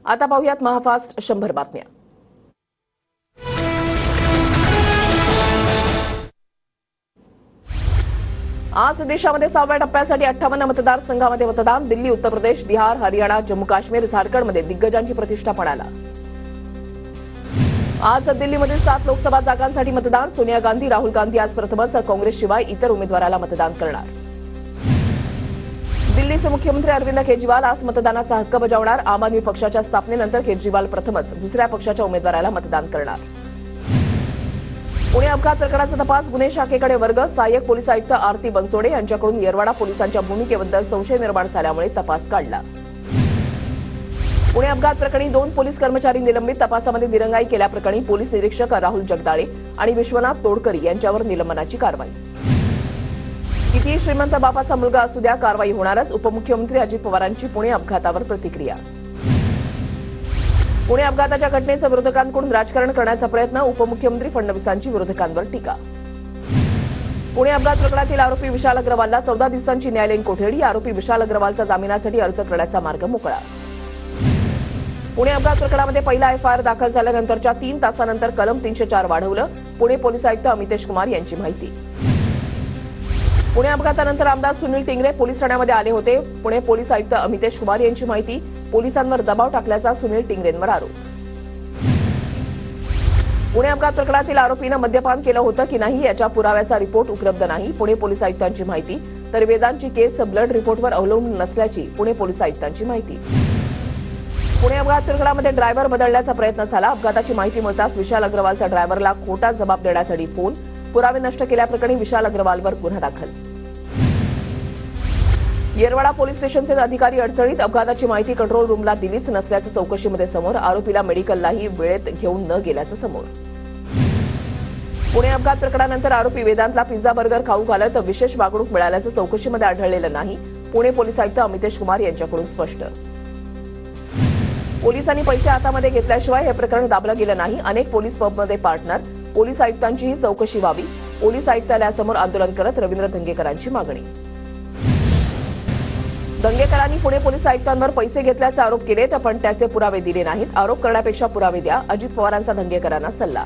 आता पाहूयात महाफास्ट 100 बातम्या। आज देशामध्ये 6व्या टप्प्यासाठी 58 मतदारसंघामध्ये मतदान। दिल्ली, उत्तर प्रदेश, बिहार, हरियाणा, जम्मू काश्मीर, झारखंडमध्ये दिग्गजांची प्रतिष्ठा पणाला। आज दिल्लीमधील 7 लोकसभा जागांसाठी मतदान। सोनिया गांधी, राहुल गांधी आज प्रथमच काँग्रेसशिवाय इतर उमेदवाराला मतदान करणार। दिल्लीचे मुख्यमंत्री अरविंद केजरीवाल आज मतदानाचा हक्क बजावणार। आम आदमी पक्षाच्या स्थापनेनंतर केजरीवाल प्रथमच दुसऱ्या पक्षाच्या उमेदवाराला मतदान करणार। पुणे अपघात प्रकरणाचा तपास गुन्हे शाखेकडे वर्ग। सहाय्यक पोलीस आयुक्त आरती बनसोडे यांच्याकडून येरवाडा पोलिसांच्या भूमिकेबद्दल संशय निर्माण झाल्यामुळे तपास काढला। पुणे अपघात प्रकरणी 2 पोलीस कर्मचारी निलंबित। तपासामध्ये दिरंगाई केल्याप्रकरणी पोलीस निरीक्षक राहुल जगदाळे आणि विश्वनाथ तोडकरी यांच्यावर निलंबनाची कारवाई। किती श्रीमंत बापाचा मुलगा असू द्या, कारवाई होणारच। उपमुख्यमंत्री अजित पवारांची पुणे अपघातावर प्रतिक्रिया। पुणे अपघाताच्या घटनेचं विरोधकांकडून राजकारण करण्याचा प्रयत्न। उपमुख्यमंत्री फडणवीसांची विरोधकांवर टीका। पुणे अपघात प्रकरणातील आरोपी विशाल अग्रवालला 14 दिवसांची न्यायालयीन कोठडी। आरोपी विशाल अग्रवालचा जामिनासाठी अर्ज करण्याचा मार्ग मोकळा। पुणे अपघात प्रकरणामध्ये पहिला एफआयआर दाखल झाल्यानंतरच्या 3 तासानंतर कलम 304 वाढवलं। पुणे पोलीस आयुक्त अमितेश कुमार यांची माहिती। पुणे अपघातानंतर आमदार सुनील टिंगरे पोलीस ठाण्यामध्ये आले होते। पुणे पोलीस आयुक्त अमितेश कुमार यांची माहिती। पोलिसांवर दबाव टाकल्याचा सुनील टिंगरेंवर आरोप। पुणे अपघात प्रकरणातील आरोपीनं मद्यपान केलं होतं की नाही याच्या पुराव्याचा रिपोर्ट उपलब्ध नाही। पुणे पोलीस आयुक्तांची माहिती। तर वेदांची केस ब्लड रिपोर्टवर अवलंबून नसल्याची पुणे पोलीस आयुक्तांची माहिती। पुणे अपघात प्रकरणामध्ये ड्रायव्हर बदलण्याचा प्रयत्न झाला। अपघाताची माहिती मिळताच विशाल अग्रवालचा ड्रायव्हरला खोटा जबाब देण्यासाठी फोन। पुरावे नष्ट केल्याप्रकरणी विशाल अग्रवालवर गुन्हा दाखल। येरवाडा पोलीस स्टेशनचे अधिकारी अडचणीत। अपघाताची माहिती कंट्रोल रूमला दिलीच नसल्याचं चौकशीमध्ये समोर। आरोपीला मेडिकललाही वेळेत घेऊन न गेल्याचं समोर। पुणे अपघात प्रकरणानंतर आरोपी वेदांतला पिझ्झा बर्गर खाऊ घालत विशेष वागणूक मिळाल्याचं चौकशीमध्ये आढळलेलं नाही। पुणे पोलीस आयुक्त अमितेश कुमार यांच्याकडून स्पष्ट। पोलिसांनी पैसे हातामध्ये घेतल्याशिवाय हे प्रकरण दाबलं गेलं नाही। अनेक पोलीस पबमध्ये पार्टनर। पोलीस आयुक्तांचीही चौकशी व्हावी। पोलीस आयुक्तालयासमोर आंदोलन करत रवींद्र धंगेकरांची मागणी। धंगेकरांनी पुणे पोलीस आयुक्तांवर पैसे घेतल्याचे आरोप केलेत, पण त्याचे पुरावे दिले नाहीत। आरोप करण्यापेक्षा पुरावे द्या, अजित पवारांचा धंगेकरांना सल्ला।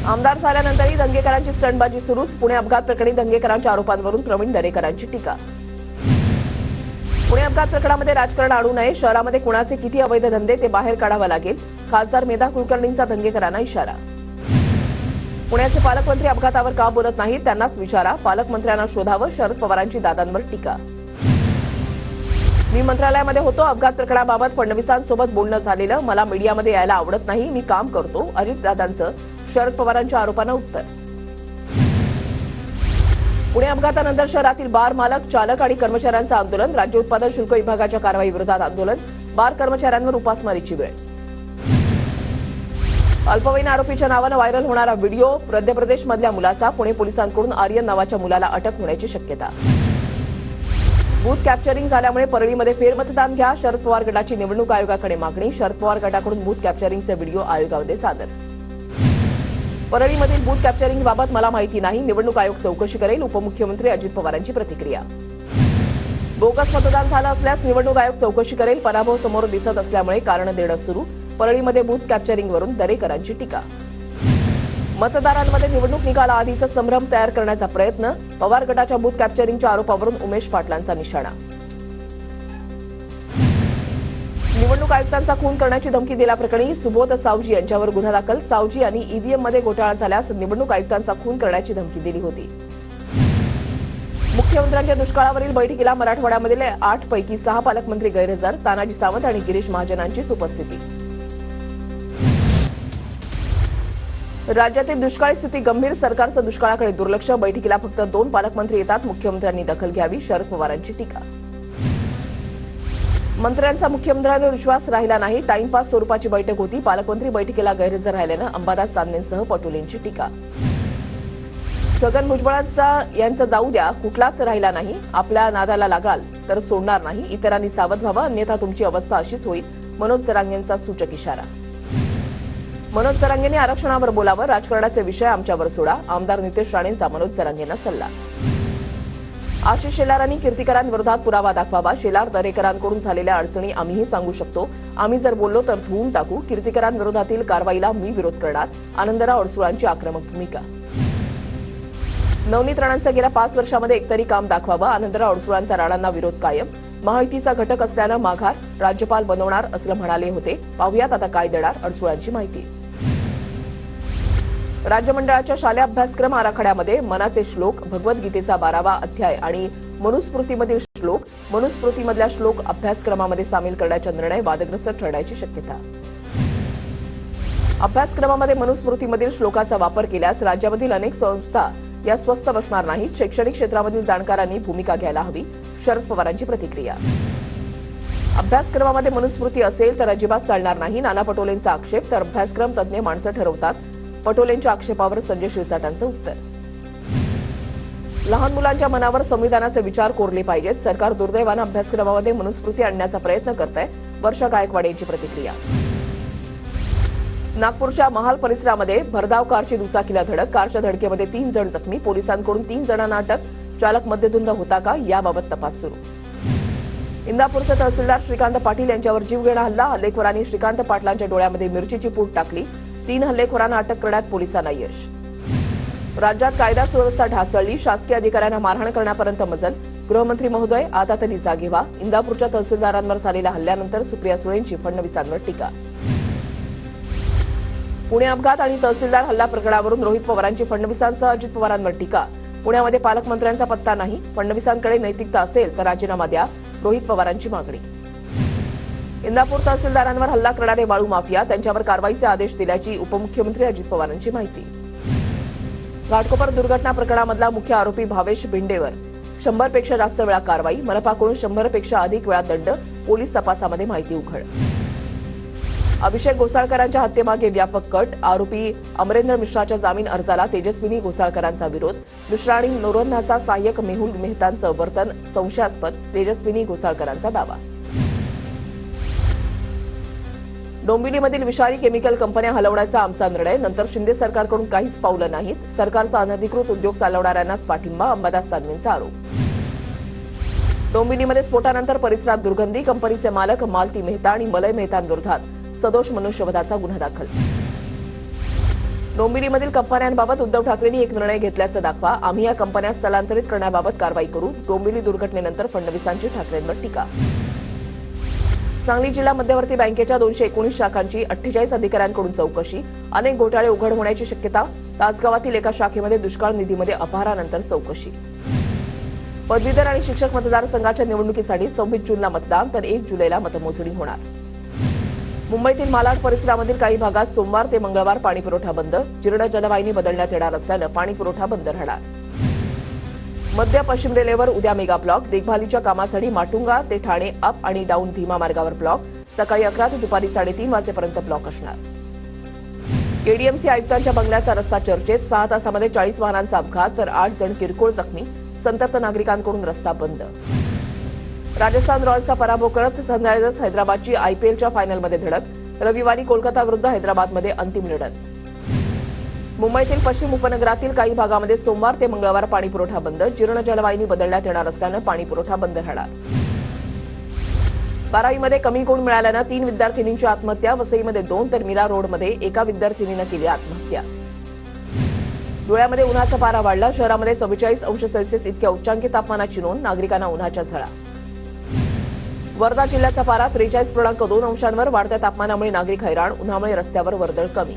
आमदार झाल्यानंतरही धंगेकरांची स्टंटबाजी सुरूच। पुणे अपघात प्रकरणी धंगेकरांच्या आरोपांवरून प्रवीण दरेकरांची टीका। पुणे अपघात प्रकरणामध्ये राजकारण आणू नये। शहरामध्ये कुणाचे किती अवैध धंदे ते बाहेर काढावं लागेल। खासदार मेधा कुलकर्णींचा धंगेकरांना इशारा। पुण्याचे पालकमंत्री अपघातावर का बोलत नाहीत त्यांनाच विचारा। पालकमंत्र्यांना शोधावं, शरद पवारांची दादांवर टीका। मी मंत्रालयामध्ये होतो, अपघात प्रकरणाबाबत फडणवीसांसोबत बोलणं झालेलं। मला मीडियामध्ये यायला आवडत नाही, मी काम करतो। अजितदादांचं शरद पवारांच्या आरोपांना उत्तर। पुणे अपघातानंतर शहरातील बार मालक, चालक आणि कर्मचाऱ्यांचं आंदोलन। राज्य उत्पादन शुल्क विभागाच्या कारवाईविरोधात आंदोलन। बार कर्मचाऱ्यांवर उपासमारीची वेळ। अल्पवयीन आरोपीच्या नावानं व्हायरल होणारा व्हिडिओ मध्य प्रदेशमधल्या मुलाचा। पुणे पोलिसांकडून आर्यन नावाच्या मुलाला अटक होण्याची शक्यता। बूथ कॅप्चरिंग झाल्यामुळे परळीमध्ये फेरमतदान घ्या। शरद पवार गटाची निवडणूक आयोगाकडे मागणी। शरद पवार गटाकडून बूथ कॅप्चरिंगचे व्हिडिओ आयोगामध्ये सादर। परळीमधील बूथ कॅप्चरिंगबाबत मला माहिती नाही, निवडणूक आयोग चौकशी करेल। उपमुख्यमंत्री अजित पवारांची प्रतिक्रिया। बोगस मतदान झालं असल्यास निवडणूक आयोग चौकशी करेल। पराभव समोर दिसत असल्यामुळे कारण देणं सुरू। परळीमध्ये बूथ कॅप्चरिंगवरून दरेकरांची टीका। मतदारांमध्ये निवडणूक निकालाआधीचा संभ्रम तयार करण्याचा प्रयत्न। पवार गटाच्या बूथ कॅप्चरिंगच्या आरोपावरून उमेश पाटलांचा निशाणा। निवडणूक आयुक्तांचा खून करण्याची धमकी दिल्याप्रकरणी सुबोध सावजी यांच्यावर गुन्हा दाखल। सावजी यांनी ईव्हीएममध्ये घोटाळा झाल्यास निवडणूक आयुक्तांचा खून करण्याची धमकी दिली होती। मुख्यमंत्र्यांच्या दुष्काळावरील बैठकीला मराठवाड्यामधील 8 पैकी 6 पालकमंत्री गैरहजर। तानाजी सावंत आणि गिरीश महाजनांचीच उपस्थिती। राज्यातील दुष्काळी स्थिती गंभीर, सरकारचं दुष्काळाकडे दुर्लक्ष। बैठकीला फक्त 2 पालकमंत्री येतात, मुख्यमंत्र्यांनी दखल घ्यावी। शरद पवारांची टीका। मंत्र्यांचा मुख्यमंत्र्यांवर विश्वास राहिला नाही, टाइमपास स्वरूपाची बैठक होती। पालकमंत्री बैठकीला गैरहजर राहिल्यानं अंबादास दानवेंसह पटोलेंची टीका। छगन भुजबळांचा यांचं जाऊ द्या, कुठलाच राहिला नाही। आपल्या नादाला लागाल तर सोडणार नाही। इतरांनी सावध व्हावं, अन्यथा तुमची अवस्था अशीच होईल। मनोज जरांगेंचा सूचक इशारा। मनोज जरांगेंनी आरक्षणावर बोलावं, राजकारणाचे विषय आमच्यावर सोडा। आमदार नितेश राणेंचा मनोज जरांगेंना सल्ला। आशिष शेलारांनी कीर्तिकरांविरोधात पुरावा दाखवावा. शेलार दरेकरांकडून झालेल्या अडचणी आम्हीही सांगू शकतो. आम्ही जर बोललो तर धुवून टाकू. कीर्तिकरांविरोधातील कारवाईला मी विरोध करणार. आनंदराव अडसुळांची आक्रमक भूमिका. नवनीत राणांचं गेल्या 5 वर्षांमध्ये एकतरी काम दाखवावं. आनंदराव अडसुळांचा राणांना विरोध कायम. महायुतीचा घटक असल्यानं माघार. राज्यपाल बनवणार असं म्हणाले होते. पाहुयात आता काय देणार अडसुळांची माहिती. राज्य मंडळाच्या शालेय अभ्यासक्रम आराखड्यामध्ये मनाचे श्लोक, भगवद्गीतेचा 12वा अध्याय आणि मनुस्मृतीमधील श्लोक, मनुस्मृतीमधल्या श्लोक अभ्यासक्रमामध्ये सामील करण्याचा निर्णय वादग्रस्त ठरण्याची शक्यता. अभ्यासक्रमामध्ये मनुस्मृतीमधील श्लोकाचा वापर केल्यास राज्यामधील अनेक संस्था या स्वस्थ बसणार नाहीत. शैक्षणिक क्षेत्रामधील जाणकारांनी भूमिका घ्यायला हवी. शरद पवारांची प्रतिक्रिया. अभ्यासक्रमामध्ये मनुस्मृती असेल तर अजिबात चालणार नाही. नाना पटोलेंचा आक्षेप. तर अभ्यासक्रम तज्ज्ञ माणसं ठरवतात. पटोलेंच्या आक्षेपावर संजय शिरसाटांचं उत्तर. लहान मुलांच्या मनावर संविधानाचे विचार कोरले पाहिजेत. सरकार दुर्दैवानं अभ्यासक्रमामध्ये मनुस्मृती आणण्याचा प्रयत्न करत आहे. वर्षा गायकवाड यांची प्रतिक्रिया. नागपूरच्या महाल परिसरामध्ये भरधाव कारची दुचाकीला धडक. कारच्या धडकेमध्ये 3 जण जखमी. पोलिसांकडून 3 जणांना अटक. चालक मद्यधुंद होता का याबाबत तपास सुरू. इंदापूरचे तहसीलदार श्रीकांत पाटील यांच्यावर जीवघेणा हल्ला. हल्लेखोरांनी श्रीकांत पाटलांच्या डोळ्यामध्ये मिरचीची पूड टाकली. 3 हल्लेखोरांना अटक करण्यात पोलिसांना यश. राज्यात कायदा सुव्यवस्था ढासळली. शासकीय अधिकाऱ्यांना मारहाण करण्यापर्यंत मजल. गृहमंत्री महोदय आता तरी जागे व्हा. इंदापूरच्या तहसीलदारांवर झालेल्या हल्ल्यानंतर सुप्रिया सुळेंची फडणवीसांवर टीका. पुणे अपघात आणि तहसीलदार हल्ला प्रकरणावरून रोहित पवारांची फडणवीसांसह अजित पवारांवर टीका. पुण्यामध्ये पालकमंत्र्यांचा पत्ता नाही. फडणवीसांकडे नैतिकता असेल तर राजीनामा द्या. रोहित पवारांची मागणी. इंदापूर तहसीलदारांवर हल्ला करणारे वाळू माफिया, त्यांच्यावर कारवाईचे आदेश दिल्याची उपमुख्यमंत्री अजित पवारांची माहिती. घाटकोपर दुर्घटना प्रकरणामधला मुख्य आरोपी भावेश भिंडेवर 100 पेक्षा जास्त वेळा कारवाई. मनपाकडून 100 पेक्षा अधिक वेळा दंड. पोलीस तपासामध्ये माहिती उघड. अभिषेक घोसाळकरांच्या हत्येमागे व्यापक कट. आरोपी अमरेंद्र मिश्राच्या जामीन अर्जाला तेजस्विनी घोसाळकरांचा विरोध. मिश्रा आणि नोरन्हाचा सहाय्यक मेहुल मेहतांचं वर्तन संशयास्पद. तेजस्विनी घोसाळकरांचा दावा. डोंबिवलीमधील विषारी केमिकल कंपन्या हलवण्याचा आमचा निर्णय. नंतर शिंदे सरकारकडून काहीच पावलं नाहीत. सरकारचा अनधिकृत उद्योग चालवणाऱ्यांनाच पाठिंबा. अंबादास दानवेंचा आरोप. डोंबिवलीमध्ये स्फोटानंतर परिसरात दुर्गंधी. कंपनीचे मालक मालती मेहता आणि मलय मेहतांविरोधात सदोष मनुष्यवधाचा गुन्हा दाखल. डोंबिवलीमधील कंपन्यांबाबत उद्धव ठाकरेंनी एक निर्णय घेतल्याचं दाखवा. आम्ही या कंपन्या स्थलांतरित करण्याबाबत कारवाई करू. डोंबिवली दुर्घटनेनंतर फडणवीसांची ठाकरेंवर टीका. सांगली जिल्हा मध्यवर्ती बँकेच्या 219 शाखांची 48 अधिकाऱ्यांकडून चौकशी. अनेक घोटाळे उघड होण्याची शक्यता. तासगावातील एका शाखेमध्ये दुष्काळ निधीमध्ये अपहारानंतर चौकशी. पदवीधर आणि शिक्षक मतदारसंघाच्या निवडणुकीसाठी 26 जूनला मतदान तर 1 जुलैला मतमोजणी होणार. मुंबईतील मालाड परिसरामधील काही भागात सोमवार ते मंगळवार पाणीपुरवठा बंद. जीर्ण जलवाहिनी बदलण्यात येणार असल्यानं पाणीपुरवठा बंद राहणार. मध्य पश्चिम रेल्वेवर उद्या मेगा ब्लॉक. देखभालीच्या कामासाठी माटुंगा ते ठाणे अप आणि डाऊन धीमा मार्गावर ब्लॉक. सकाळी 11 ते दुपारी 3:30 वाजेपर्यंत ब्लॉक असणार. केडीएमसी आयुक्तांच्या बंगल्याचा रस्ता चर्चेत. 6 तासामध्ये 40 वाहनांचा अपघात तर 8 जण किरकोळ जखमी. संतप्त नागरिकांकडून रस्ता बंद. राजस्थान रॉयल्सचा पराभव करत सनरायझर्स हैदराबादची आयपीएलच्या फायनलमध्ये धडक. रविवारी कोलकाता विरुद्ध हैदराबादमध्ये अंतिम लढत. मुंबईतील पश्चिम उपनगरातील काही भागामध्ये सोमवार ते मंगळवार पाणीपुरवठा बंद. जीर्ण जलवाहिनी बदलण्यात येणार असल्यानं पाणीपुरवठा बंद राहणार. 12वीमध्ये कमी गुण मिळाल्यानं 3 विद्यार्थिनींची आत्महत्या. वसईमध्ये 2 तर मीरा रोडमध्ये एका विद्यार्थिनीनं केली आत्महत्या. धुळ्यामध्ये उन्हाचा पारा वाढला. शहरामध्ये 44 अंश सेल्सिअस इतक्या उच्चांकी तापमानाची नोंद. नागरिकांना उन्हाच्या झळा. वर्धा जिल्ह्याचा पारा 43.2 अंशांवर. वाढत्या तापमानामुळे नागरिक हैराण. उन्हामुळे रस्त्यावर वर्दळ कमी.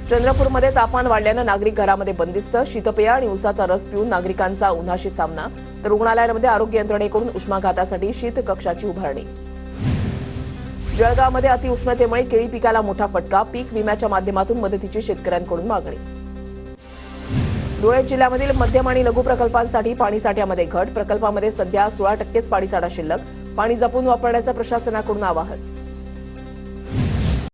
चंद्रपूरमध्ये तापमान वाढल्यानं नागरिक घरामध्ये बंदिस्त. शीतपेय आणि उसाचा रस पिऊन नागरिकांचा उन्हाशी सामना. तर रुग्णालयांमध्ये आरोग्य यंत्रणेकडून उष्माघातासाठी शीत कक्षाची उभारणी. जळगावमध्ये अतिउष्णतेमुळे केळी पिकाला मोठा फटका. पीक विम्याच्या माध्यमातून मदतीची शेतकऱ्यांकडून मागणी. धुळे जिल्ह्यामधील मध्यम आणि लघु प्रकल्पांसाठी पाणीसाठ्यामध्ये घट. प्रकल्पामध्ये सध्या 16% पाणीसाठा शिल्लक. पाणी जपून वापरण्याचं प्रशासनाकडून आवाहन.